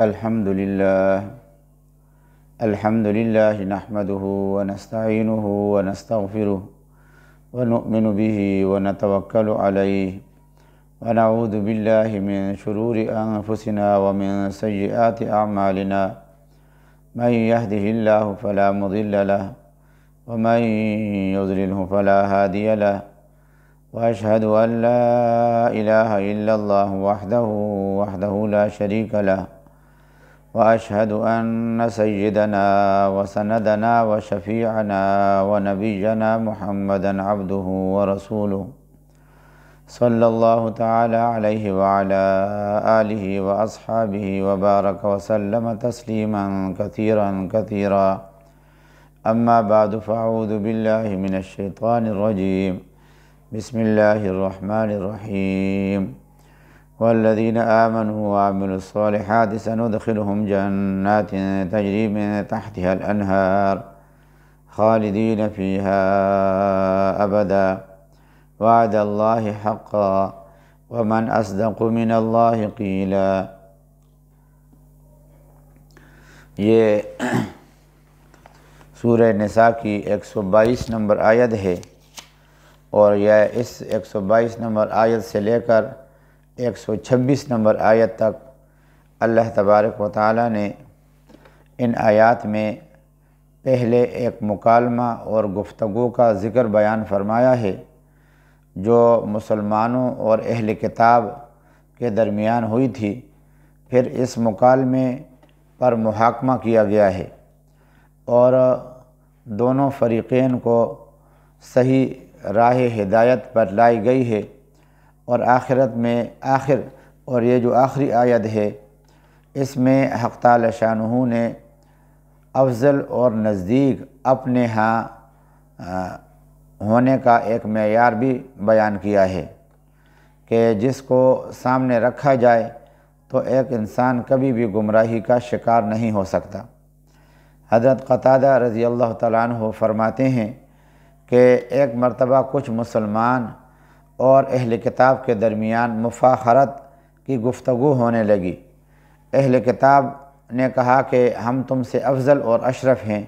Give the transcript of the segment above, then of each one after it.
الحمد للہ نحمده ونستعینه ونستغفره ونؤمن به ونتوکل علیہ ونعوذ باللہ من شرور انفسنا ومن سیئات اعمالنا من يهده الله فلا مضل له ومن يضلله فلا هادي له وأشهد أن لا إله إلا الله وحده لا شريك له وأشهد أن سيدنا وسندنا وشفيعنا ونبينا محمدا عبده ورسوله صلى الله تعالى عليه وعلى آله وأصحابه وبارك وسلم تسليما كثيرا أما بعد فأعوذ بالله من الشيطان الرجيم بسم الله الرحمن الرحيم والذين آمنوا وعملوا الصالحات سندخلهم جنات تجري من تحتها الأنهار خالدين فيها أبدا وعد الله حقا ومن أصدق من الله قيلا۔ یہ سورہ نساء کی 122 نمبر آیت ہے، اور یہ اس 122 نمبر آیت سے لے کر 126 نمبر آیت تک اللہ تبارک و تعالی نے ان آیات میں پہلے ایک مکالمہ اور گفتگو کا ذکر بیان فرمایا ہے جو مسلمانوں اور اہل کتاب کے درمیان ہوئی تھی۔ پھر اس مکالمے پر محاکمہ کیا گیا ہے اور دونوں فریقین کو صحیح راہ ہدایت پر لائی گئی ہے، اور آخرت میں یہ جو آخری آیت ہے اس میں حق تعالی شانہ نے افضل اور نزدیک اپنے ہاں ہونے کا ایک معیار بھی بیان کیا ہے کہ جس کو سامنے رکھا جائے تو ایک انسان کبھی بھی گمراہی کا شکار نہیں ہو سکتا۔ حضرت قتادہ رضی اللہ تعالیٰ عنہ فرماتے ہیں کہ ایک مرتبہ کچھ مسلمان اور اہل کتاب کے درمیان مفاخرت کی گفتگو ہونے لگی۔ اہل کتاب نے کہا کہ ہم تم سے افضل اور اشرف ہیں،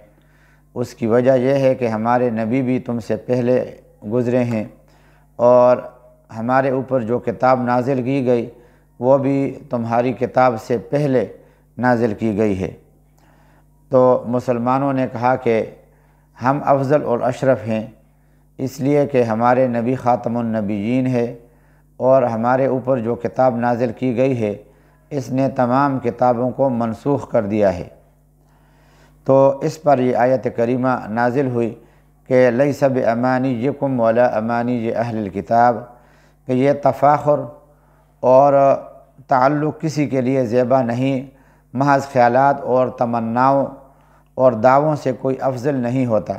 اس کی وجہ یہ ہے کہ ہمارے نبی بھی تم سے پہلے گزرے ہیں، اور ہمارے اوپر جو کتاب نازل کی گئی وہ بھی تمہاری کتاب سے پہلے نازل کی گئی ہے۔ تو مسلمانوں نے کہا کہ ہم افضل اور اشرف ہیں اس لیے کہ ہمارے نبی خاتم النبیین ہے، اور ہمارے اوپر جو کتاب نازل کی گئی ہے اس نے تمام کتابوں کو منسوخ کر دیا ہے۔ تو اس پر یہ آیت کریمہ نازل ہوئی کہ لیس بامانیکم ولا امانی اہل الکتاب، کہ یہ تفاخر اور تعلق کسی کے لیے زیبا نہیں، محض خیالات اور تمناؤں اور دعووں سے کوئی افضل نہیں ہوتا،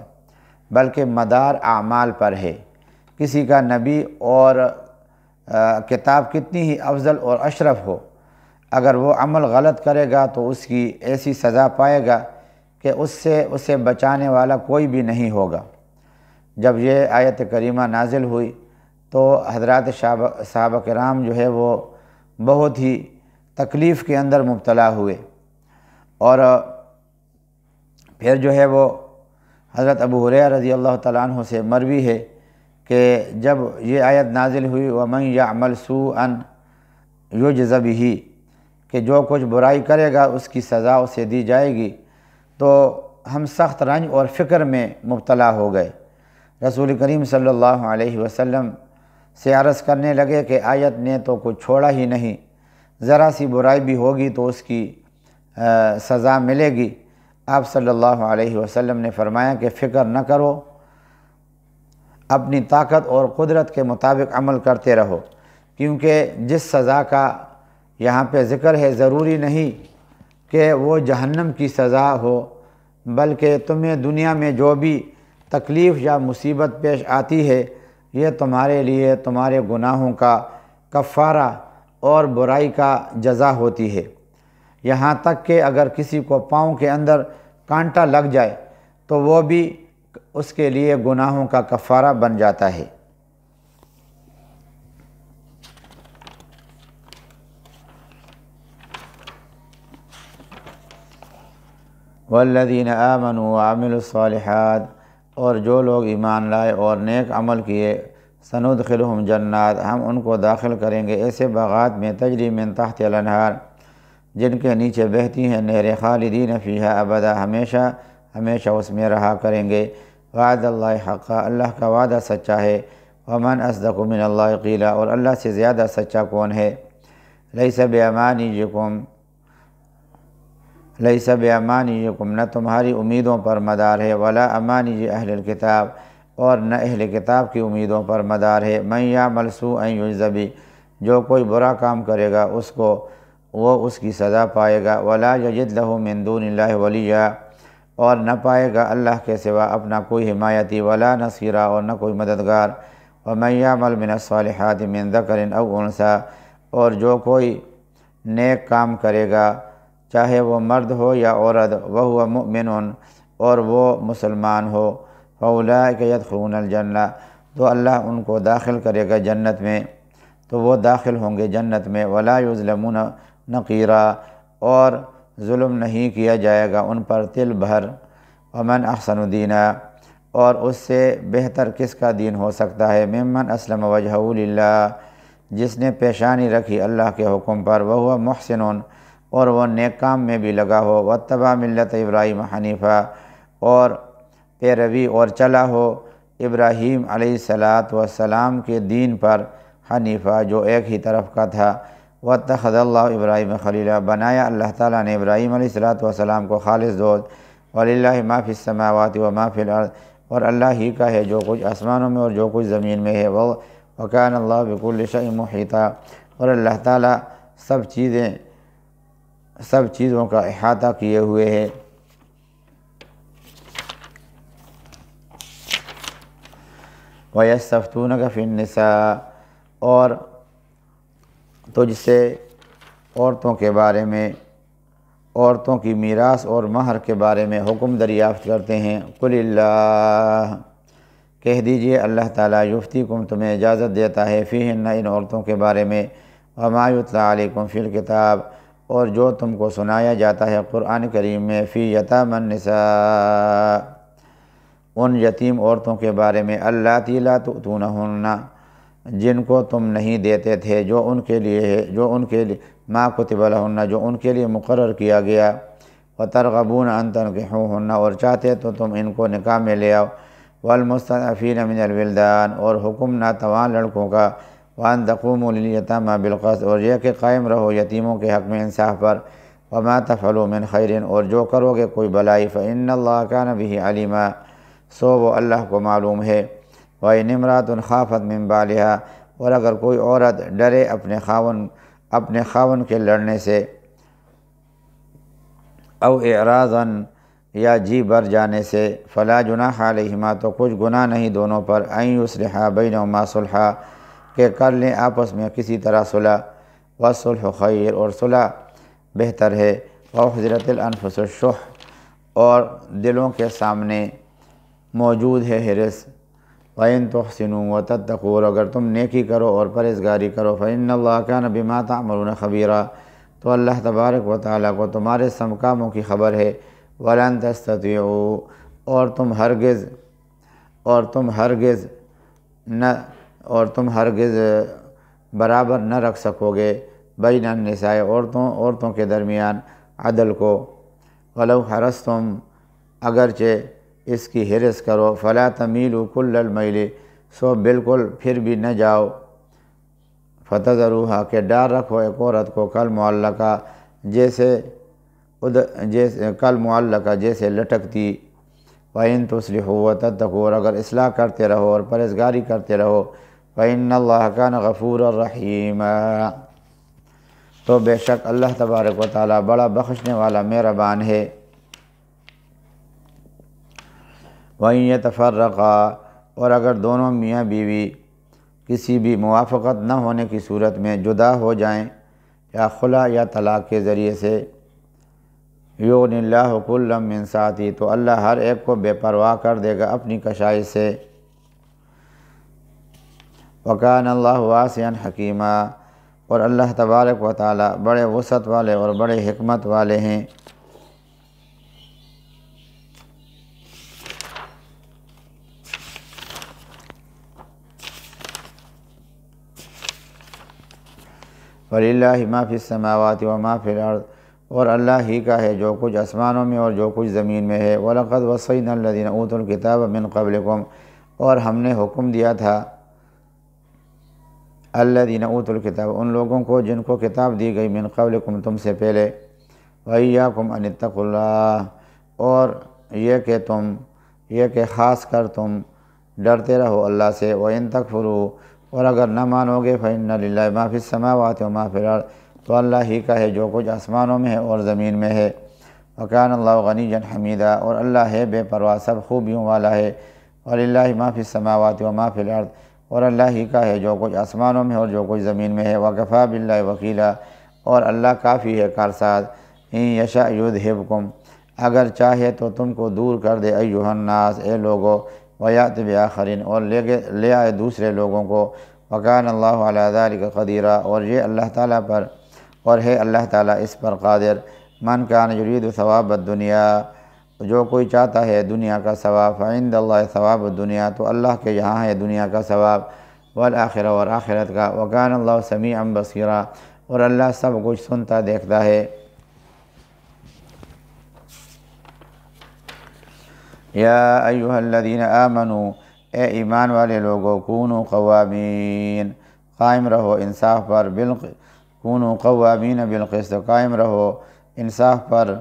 بلکہ مدار اعمال پر ہے۔ کسی کا نبی اور کتاب کتنی ہی افضل اور اشرف ہو، اگر وہ عمل غلط کرے گا تو اس کی ایسی سزا پائے گا کہ اس سے اسے بچانے والا کوئی بھی نہیں ہوگا۔ جب یہ آیت کریمہ نازل ہوئی تو حضرات صحابہ کرام جو ہے وہ بہت ہی تکلیف کے اندر مبتلا ہوئے، اور پھر جو ہے وہ حضرت ابو ہریرہ رضی اللہ تعالیٰ عنہ سے مروی ہے کہ جب یہ آیت نازل ہوئی وَمَنْ يَعْمَلْ سُوءًا يُجْزَ بِهِ، کہ جو کچھ برائی کرے گا اس کی سزا اسے دی جائے گی، تو ہم سخت رنج اور فکر میں مبتلا ہو گئے۔ رسول کریم صلی اللہ علیہ وسلم سے عرض کرنے لگے کہ آیت نے تو کچھ چھوڑا ہی نہیں، ذرا سی برائی بھی ہوگی تو اس کی سزا ملے گی۔ آپ صلی اللہ علیہ وسلم نے فرمایا کہ فکر نہ کرو، اپنی طاقت اور قدرت کے مطابق عمل کرتے رہو، کیونکہ جس سزا کا یہاں پہ ذکر ہے ضروری نہیں کہ وہ جہنم کی سزا ہو، بلکہ تمہیں دنیا میں جو بھی تکلیف یا مصیبت پیش آتی ہے یہ تمہارے لیے تمہارے گناہوں کا کفارہ اور برائی کا جزا ہوتی ہے۔ یہاں تک کہ اگر کسی کو پاؤں کے اندر کانٹا لگ جائے تو وہ بھی اس کے لیے گناہوں کا کفارہ بن جاتا ہے۔ والذین آمنوا وعملوا الصالحات، اور جو لوگ ایمان لائے اور نیک عمل کیے، سندخلہم جنات، ہم ان کو داخل کریں گے ایسے باغات میں، تجری من تحت الانہار، جن کے نیچے بہتی ہیں نہریں، خالدین فیہا ابدا، ہمیشہ ہمیشہ اس میں رہا کریں گے۔ وعد اللہ حقا، اللہ کا وعدہ سچا ہے۔ ومن اصدق من اللہ قیلا، اور اللہ سے زیادہ سچا کون ہے؟ لیس بامانیکم، لیس بامانیکم، نہ تمہاری امیدوں پر مدار ہے، ولا امانی اہل الکتاب، اور نہ اہل کتاب کی امیدوں پر مدار ہے۔ من یعمل سوءا یجز بہ، جو کوئی برا کام کرے گا وہ اس کی سزا پائے گا۔ ولا یجد لہ من دون اللہ ولیا، اور نہ پائے گا اللہ کے سوا اپنا کوئی حمایتی، ولا نصیرا، اور نہ کوئی مددگار۔ ومن یعمل من الصالحات من ذکر او انثی، اور جو کوئی نیک کام کرے گا چاہے وہ مرد ہو یا عورت، وہو مؤمن، اور وہ مسلمان ہو، فاولئک یدخلون الجنہ، تو اللہ ان کو داخل کرے گا جنت میں، تو وہ داخل ہوں گے جنت میں۔ ولا یظلمون نقیرا، اور ظلم نہیں کیا جائے گا ان پر تل بھر۔ ومن احسن دینا، اور اس سے بہتر کس کا دین ہو سکتا ہے؟ ممن اسلم وجہہ للہ، جس نے پیشانی رکھی اللہ کے حکم پر، وہو محسن، اور وہ نیک کام میں بھی لگا ہو، واتبع ملت ابراہیم حنیفہ، اور پیروی اور چلا ہو ابراہیم علیہ السلام کے دین پر، حنیفہ جو ایک ہی طرف کا تھا۔ واتخذ اللہ ابراہیم خلیلا، بنایا اللہ تعالیٰ نے ابراہیم علیہ السلام کو خالص دوست۔ وللہ ما فی السماوات وما فی الارض، اور اللہ ہی کا ہے جو کچھ آسمانوں میں اور جو کچھ زمین میں ہے۔ وکان اللہ بکل شیء محیطا، اور اللہ تعالیٰ سب چیزوں کا احاطہ کیے ہوئے ہے۔ وَيَسْتَفْتُونَكَ فِي النِّسَاءِ، اور تجھ سے عورتوں کے بارے میں، عورتوں کی میراث اور مہر کے بارے میں حکم دریافت کرتے ہیں۔ قُلِ اللّٰہ، کہہ دیجئے اللہ تعالیٰ، یفتیکم، تمہیں اجازت دیتا ہے، فیہن، ان عورتوں کے بارے میں، وما یتلیٰ علیکم فی الکتاب، اور جو تم کو سنایا جاتا ہے قرآن کریم میں، فی یتامی النساء، ان یتیم عورتوں کے بارے میں، اللاتی لا تؤتونہن، جن کو تم نہیں دیتے تھے، جو ان کے لیے ما کتب لہن، جو ان کے لیے مقرر کیا گیا، وترغبون ان تنکحوہن، اور چاہتے تو تم ان کو نکاح میں لے آؤ، والمستضعفین من الولدان، اور حکم ناتواں لڑکوں کا، وان تقوموا لیلیتامی بالقسط، اور یہ کہ قائم رہو یتیموں کے حق میں انصاف پر، وما تفعلوا من خیر، اور جو کرو گے کوئی بلائی، فإن اللہ کان بہ علیما، سو وہ اللہ کو معلوم ہے۔ وَإِنِ امرأۃ خافت من بعلها، اور اگر کوئی عورت ڈرے اپنے خاوند کے لڑنے سے، او اعراضا، یا جی بر جانے سے، فلا جناح علیہما، تو کچھ گناہ نہیں دونوں پر، ان یصلحا بینہما صلحا، کہ کر لیں آپس میں کسی طرح صلح، والصلح خیر، اور صلح بہتر ہے، وأحضرت الانفس الشح، اور دلوں کے سامنے موجود ہے حرص، وَإِن تُحْسِنُوا وَتَتَّقُوا، اور اگر تم نیکی کرو اور پرہیزگاری کرو، فإن اللہ کان بما تعملون خبیرا، تو اللہ تبارک و تعالیٰ کو تمہارے سب کاموں کی خبر ہے۔ وَلَن تَسْتَطِيعُوا، اور تم ہرگز برابر نہ رکھ سکو گے، بین النساء، عورتوں کے درمیان عدل کو، وَلَوْ حَرَصْتُمْ، اگرچہ اس کی حرص کرو، فلا تمیلوا کل المیل، سو بالکل پھر بھی نہ جاؤ، فتذروها، کہ ڈال رکھو ایک عورت کو، کل معلقہ جیسے لٹکتی، وَإِن تُصْلِحُوا وَتَتَّقُوا، اور اگر اصلاح کرتے رہو اور پرہیزگاری کرتے رہو، فإن اللہ کان غفورا رحیما، تو بے شک اللہ تبارک و تعالیٰ بڑا بخشنے والا مہربان ہے۔ وَإِن يَتَفَرَّقَا، اور اگر دونوں میاں بیوی کسی بھی موافقت نہ ہونے کی صورت میں جدا ہو جائیں، یا خلا یا طلاق کے ذریعے سے، یغنی اللہ کلا من سعتہ، تو اللہ ہر ایک کو بے پرواہ کر دے گا اپنی کشائی سے۔ وَكَانَ اللَّهُ وَاسِعًا حَكِيمًا، اور اللہ تبارک و تعالیٰ بڑے وسعت والے اور بڑے حکمت والے ہیں۔ وَلِلَّهِ مَا فِي السَّمَاوَاتِ وَمَا فِي الْأَرْضِ، اور اللہ ہی کا ہے جو کچھ آسمانوں میں اور جو کچھ زمین میں ہے۔ وَلَقَدْ وَصَّيْنَا الَّذِينَ أُوتُوا الْكِتَابَ مِنْ قَبْلِكُمْ، اور ہم نے حکم دیا تھا الَّذِينَ أُوتُوا الْكِتَابَ، ان لوگوں کو جن کو کتاب دی گئی، مِنْ قَبْلِكُمْ تم سے پہلے، وَإِيَّاكُمْ أَنِ اتَّقُوا اللَّهَ، اور یہ کہ خاص کر تم ڈرتے رہو اللہ سے۔ وَإِن تَكْفُرُوا، اور اگر نہ مانو گے، فَإِنَّ لِلَّهِ مَا فِي السَّمَاوَاتِ وَمَا فِي الْأَرْضِ، تو اللہ ہی کا ہے جو کچھ آسمانوں میں ہے اور زمین میں ہے۔ وَكَانَ اللَّهُ غَنِيًّا حَمِيدًا، اور اللہ ہے بے پرواہ سب خوبیوں والا ہے۔ وَلِلَّهِ مَا فِي السَّمَاوَاتِ وَمَا فِي الْأَرْضِ، اور اللہ ہی کا ہے جو کچھ آسمانوں میں اور جو کچھ زمین میں ہے۔ وَكَفَىٰ بِاللَّهِ وَكِيلًا، اور اللہ کافی ہے کارساز۔ إِن يَشَأْ يُذْهِبْكُمْ، اگر چاہے تو تم کو دور کر دے، أَيُّهَا النَّاسُ، اے لوگو، وَيَأْتِ بِآخَرِينَ، اور لے آئے دوسرے لوگوں کو۔ وَكَانَ اللَّهُ عَلَىٰ ذَلِكَ قَدِيرًا، اور یہ اللہ تعالیٰ پر، اور ہے اللہ تعالیٰ اس پر قادر۔ مَنْ كَانَ يُرِيدُ ثَوَابَ الدُّنْيَا، جو کوئی چاہتا ہے دنیا کا ثواب، فَعِندَ اللَّهِ ثَوَابُ الدُّنْيَا، تو اللہ کے یہاں ہے دنیا کا ثواب، والآخرہ، اور آخرت کا۔ وَكَانَ اللَّهُ سَمِيعًا بَصِيرًا، اور اللہ سب کچھ سنتا دیکھتا ہے۔ یا ایھا الذین آمنوا، اے ایمان والے لوگو، کونوا قوامین، قائم رہو انصاف پر، کونوا قوامین بالقسط، قائم رہو انصاف پر،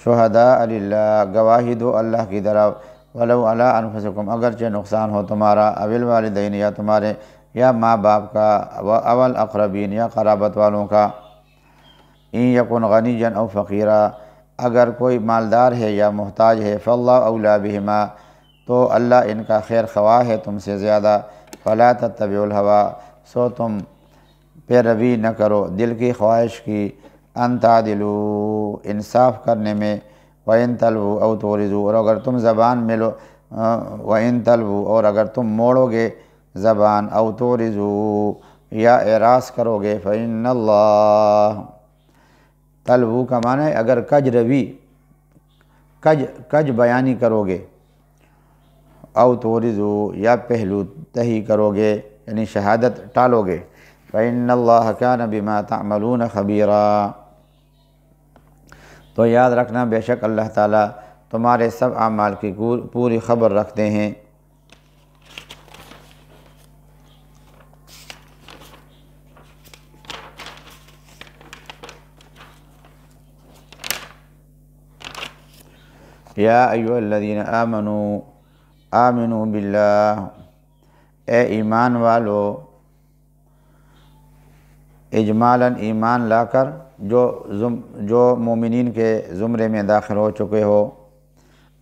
شہداء للہ، گواہی دو اللہ کی طرف، ولو علی انفسکم، اگرچہ نقصان ہو تمہارا، او الوالدین، یا تمہارے یا ماں باپ کا، او الاقربین، یا قرابت والوں کا۔ ان یکن غنیا او فقیرا، اگر کوئی مالدار ہے یا محتاج ہے، فاللہ اولیٰ بہما، تو اللہ ان کا خیر خواہ ہے تم سے زیادہ۔ فلا تتبعوا الہویٰ، سو تم پیروی نہ کرو دل کی خواہش کی، ان تعدلوا، انصاف کرنے میں، وَإِن تَلْوُوا أَوْ تُعْرِضُوا، اور اگر تم زبان میں وَإِن تَلْوُوا، اور اگر تم موڑو گے زبان، أَوْ تُعْرِضُوا، یا اعراض کرو گے، فَإِنَّ اللَّهَ، تلوو کا معنی ہے اگر کج بیانی کرو گے، او تورزو، یا پہلو تہی کرو گے، یعنی شہادت ٹالو گے، فإن اللہ کان بما تعملون خبیرا، تو یاد رکھنا بے شک اللہ تعالیٰ تمہارے سب اعمال کی پوری خبر رکھتے ہیں۔ یا ایھا الذین آمنوا، آمنوا باللہ، اے ایمان والو، اجمالاً ایمان لا کر جو مومنین کے زمرے میں داخل ہو چکے ہو،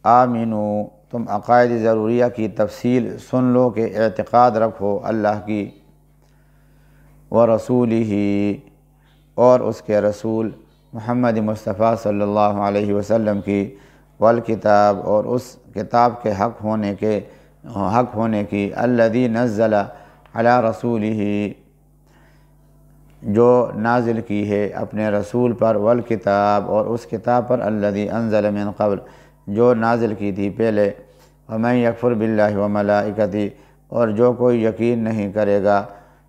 آمنوا، تم عقائد ضروریہ کی تفصیل سن لو کہ اعتقاد رکھو اللہ کی، ورسولہ، اور اس کے رسول محمد مصطفیٰ صلی اللہ علیہ وسلم کی، والکتاب، اور اس کتاب کے حق ہونے کی، الذی نزل علی رسولہ، جو نازل کی ہے اپنے رسول پر، والکتاب، اور اس کتاب پر، الذی انزل من قبل، جو نازل کی تھی پہلے، ومن یکفر باللہ وملائکتہ، اور جو کوئی یقین نہیں کرے گا،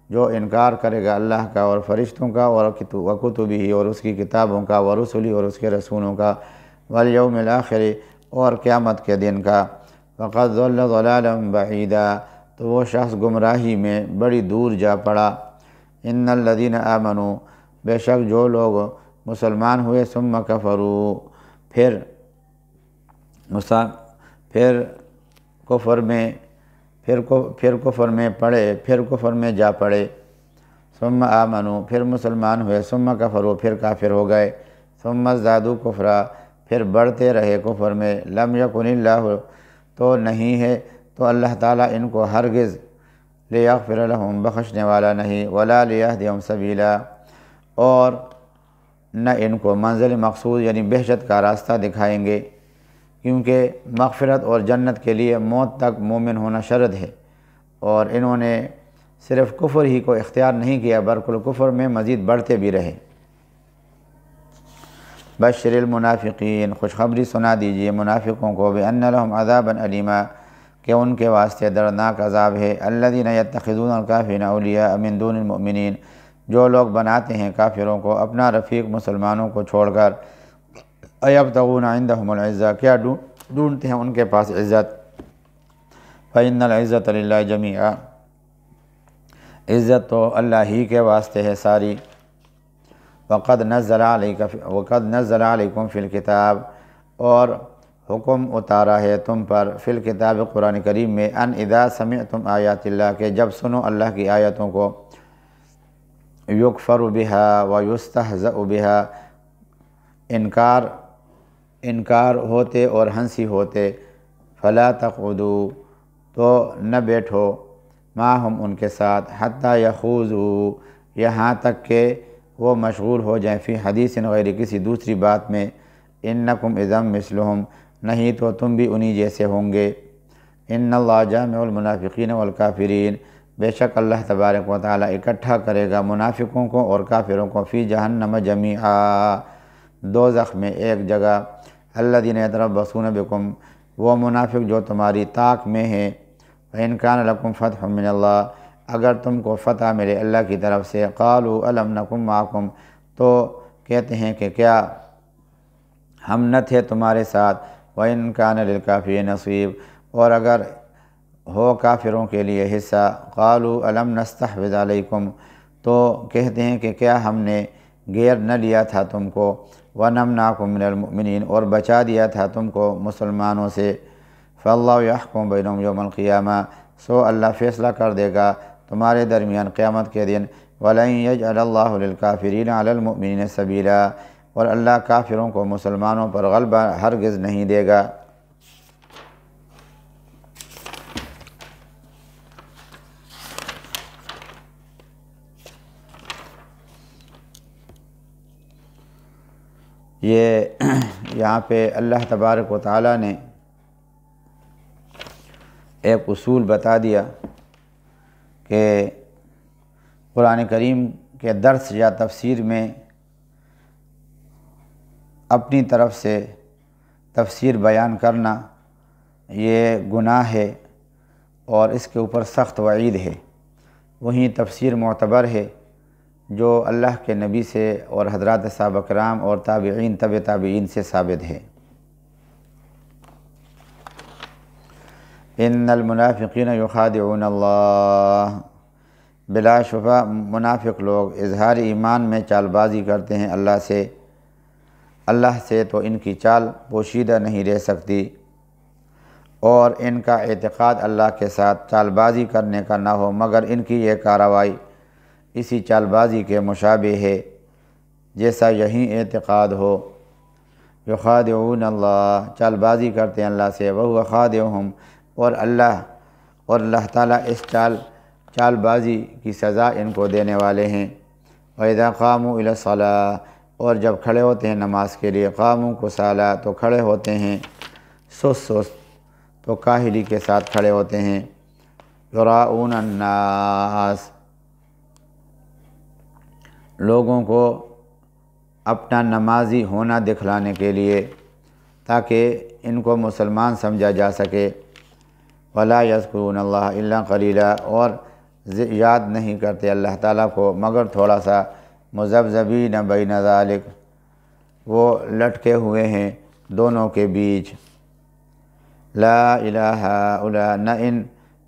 جو انکار کرے گا اللہ کا اور فرشتوں کا، وکتبہ، اور اس کی کتابوں کا، ورسلہ، اور اس کے رسولوں کا، والیوم الآخر، اور قیامت کے دن کا، فقد ضل ضلالا بعیدا، تو وہ شخص گمراہی میں بڑی دور جا پڑا۔ ان الذین آمنوا، بے شک جو لوگ مسلمان ہوئے، ثم کفروا، پھر کفر میں جا پڑے، ثم آمنوا، پھر مسلمان ہوئے، ثم کفروا، پھر کافر ہو گئے، ثم ازدادوا کفرا، پھر بڑھتے رہے کفر میں، لم یکن اللہ، تو نہیں ہے تو اللہ تعالیٰ ان کو ہرگز لیغفر لہم، بخشنے والا نہیں، ولا لیہدیہم سبیلا، اور نہ ان کو منزل مقصود یعنی بہشت کا راستہ دکھائیں گے، کیونکہ مغفرت اور جنت کے لیے موت تک مومن ہونا شرط ہے، اور انہوں نے صرف کفر ہی کو اختیار نہیں کیا بلکہ کفر میں مزید بڑھتے بھی رہے۔ بشر المنافقین، خوشخبری سنا دیجئے منافقوں کو، بأن لهم عذابا الیما، کہ ان کے واسطے دردناک عذاب ہے، الذین یتخذون الکافرین اولیاء من دون المؤمنین، جو لوگ بناتے ہیں کافروں کو اپنا رفیق مسلمانوں کو چھوڑ کر، ایبتغون عندہم العزہ، کیا ڈھونڈتے ہیں ان کے پاس عزت، فإن العزة للہ جمیعا، عزت تو اللہ ہی کے واسطے ہے ساری۔ وقد نزل علیکم فی الکتاب، اور حکم اتارا ہے تم پر فی الکتاب قرآن کریم میں، ان اذا سمعتم آیات اللہ، کہ جب سنو اللہ کی آیتوں کو، یکفر بہا ویستہزأ بہا، انکار ہوتے اور ہنسی ہوتے، فلا تقعدوا، تو نہ بیٹھو، معہم ان کے ساتھ، حتی یخوضوا، یہاں تک کہ وہ مشغول ہو جائیں، فی حدیث غیر، کسی دوسری بات میں، انکم اذا مثلہم، نہیں تو تم بھی انہی جیسے ہوں گے۔ ان اللہ جامع المنافقین والکافرین، بے شک اللہ تبارک و تعالی اکٹھا کرے گا منافقوں کو اور کافروں کو، فی جہنم جمیعا، دوزخ میں ایک جگہ، الذین یتربصون بکم، وہ منافق جو تمہاری طاق میں ہیں، فإن کان لکم فتح من اللہ، اگر تم کو فتح ملے اللہ کی طرف سے، قالوا الم نکن معکم، تو کہتے ہیں کہ کیا ہم نہ تھے تمہارے ساتھ، وإن کان للکافرین نصیب، اور اگر ہو کافروں کے لیے حصہ، قالوا الم نستحوذ علیکم، تو کہتے ہیں کہ کیا ہم نے گیر نہ لیا تھا تم کو، ونمنعکم من المؤمنین، اور بچا دیا تھا تم کو مسلمانوں سے، فاللہ یحکم بینہم یوم القیامہ، سو اللہ فیصلہ کر دے گا تمہارے درمیان قیامت کے دن، وَلَن يَجْعَلَ اللَّهُ لِلْكَافِرِينَ عَلَى الْمُؤْمِنِينَ سَبِيلًا، اور اللہ کافروں کو مسلمانوں پر غلبہ ہرگز نہیں دے گا۔ یہاں پہ اللہ تبارک و تعالیٰ نے ایک اصول بتا دیا کہ قرآن کریم کے درس یا تفسیر میں اپنی طرف سے تفسیر بیان کرنا یہ گناہ ہے اور اس کے اوپر سخت وعید ہے۔ وہیں تفسیر معتبر ہے جو اللہ کے نبی سے اور حضرات صحابہ کرام اور تابعین تبع تابعین سے ثابت ہے۔ ان المنافقین یخادعون اللہ، بلا شبہ منافق لوگ اظہار ایمان میں چال بازی کرتے ہیں اللہ سے تو ان کی چال پوشیدہ نہیں رہ سکتی، اور ان کا اعتقاد اللہ کے ساتھ چال بازی کرنے کا نہ ہو مگر ان کی یہ کارروائی اسی چال بازی کے مشابہ ہے جیسا یہی اعتقاد ہو۔ یخادعون اللہ، چال بازی کرتے ہیں اللہ سے، وہو خادعہم، اور اللہ تعالیٰ اس چال بازی کی سزا ان کو دینے والے ہیں۔ وَإِذَا قَامُوا إِلَى الصَّلَاةِ، اور جب کھڑے ہوتے ہیں نماز کے لیے، قاموا کسالىٰ، تو کھڑے ہوتے ہیں سست تو کاہلی کے ساتھ کھڑے ہوتے ہیں۔ یراؤون الناس، لوگوں کو اپنا نمازی ہونا دکھلانے کے لیے تاکہ ان کو مسلمان سمجھا جا سکے۔ ولا یذکرون اللہ الا قلیلا، اور یاد نہیں کرتے اللہ تعالیٰ کو مگر تھوڑا سا، مذبذبین بین ذالک، وہ لٹکے ہوئے ہیں دونوں کے بیچ۔ لا الہ ہؤلاء،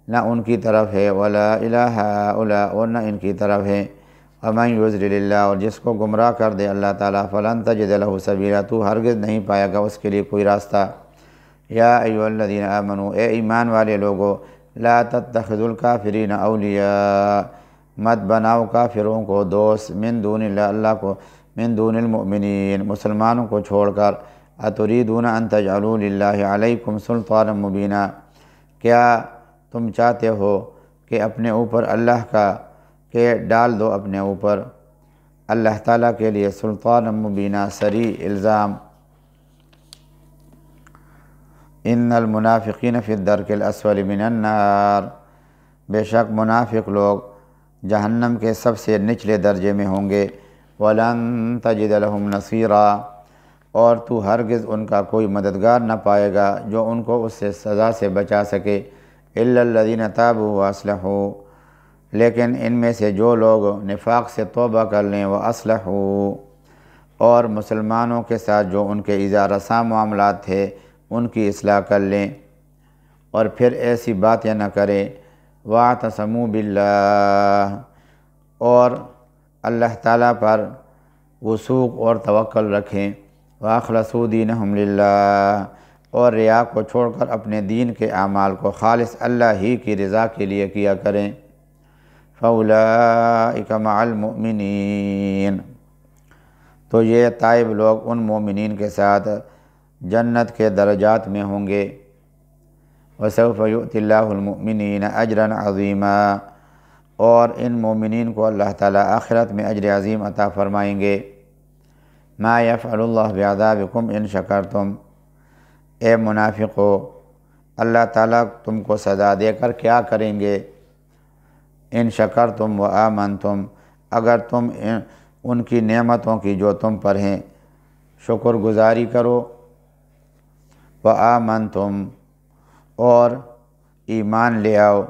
نہ ان کی طرف ہے، ولا الہ ہؤلاء، اور نہ ان کی طرف ہے۔ ومن یضلل اللہ، اور جس کو گمراہ کر دے اللہ تعالیٰ، فلن تجد لہ سبیلا، تو ہرگز نہیں پائے گا اس کے لیے کوئی راستہ۔ یا ایھا الذین آمنوا، اے ایمان والے لوگو، لا تتخذوا الکافرین اولیاء، مت بناؤ کافروں کو دوست، من دون اللہ، اللہ کو، من دون المؤمنین، مسلمانوں کو چھوڑ کر، اتریدون ان تجعلوا للہ علیکم سلطانا مبینا، کیا تم چاہتے ہو کہ اپنے اوپر اللہ کا، کہ ڈال دو اپنے اوپر اللہ تعالیٰ کے لیے سلطان مبینہ، صریح الزام۔ ان المنافقین فی الدرک الاسفل من النار، بے شک منافق لوگ جہنم کے سب سے نچلے درجے میں ہوں گے۔ ولن تجد لهم نصیرا، اور تو ہرگز ان کا کوئی مددگار نہ پائے گا جو ان کو اس سے سزا سے بچا سکے۔ الا الذین تابوا واصلحوا، لیکن ان میں سے جو لوگ نفاق سے توبہ کر لیں وَأَصْلَحُوا، اور مسلمانوں کے ساتھ جو ان کے ایذا رساں معاملات تھے ان کی اصلاح کر لیں، اور پھر ایسی باتیں نہ کریں، وَاعْتَصَمُوا بِاللَّهِ، اور اللہ تعالیٰ پر وثوق اور توکل رکھیں، وَأَخْلَصُوا دِينَهُمْ لِلَّهِ، اور ریا کو چھوڑ کر اپنے دین کے اعمال کو خالص اللہ ہی کی رضا کے لیے کیا کریں۔ فَأُولَٰئِكَ مَعَ الْمُؤْمِنِينَ، تو یہ تائب لوگ ان مومنین کے ساتھ جنت کے درجات میں ہوں گے۔ وَسَوْفَ يُؤْتِ اللَّهُ الْمُؤْمِنِينَ أَجْرًا عَظِيمًا، اور ان مومنین کو اللہ تعالیٰ آخرت میں اجر عظیم عطا فرمائیں گے۔ مَا يَفْعَلُ اللَّهُ بِعَذَابِكُمْ إِن شَكَرْتُمْ، اے منافقو، اللہ تعالیٰ تم کو سزا دے کر کیا کریں گے؟ ان شکرتم وآمنتم، اگر تم ان کی نعمتوں کی جو تم پر ہیں شکر گزاری کرو، وآمنتم، اور ایمان لے آؤ،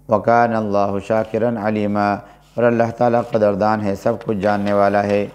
وکان اللہ شاکرا علیما، اور اللہ تعالیٰ قدردان ہے، سب کچھ جاننے والا ہے۔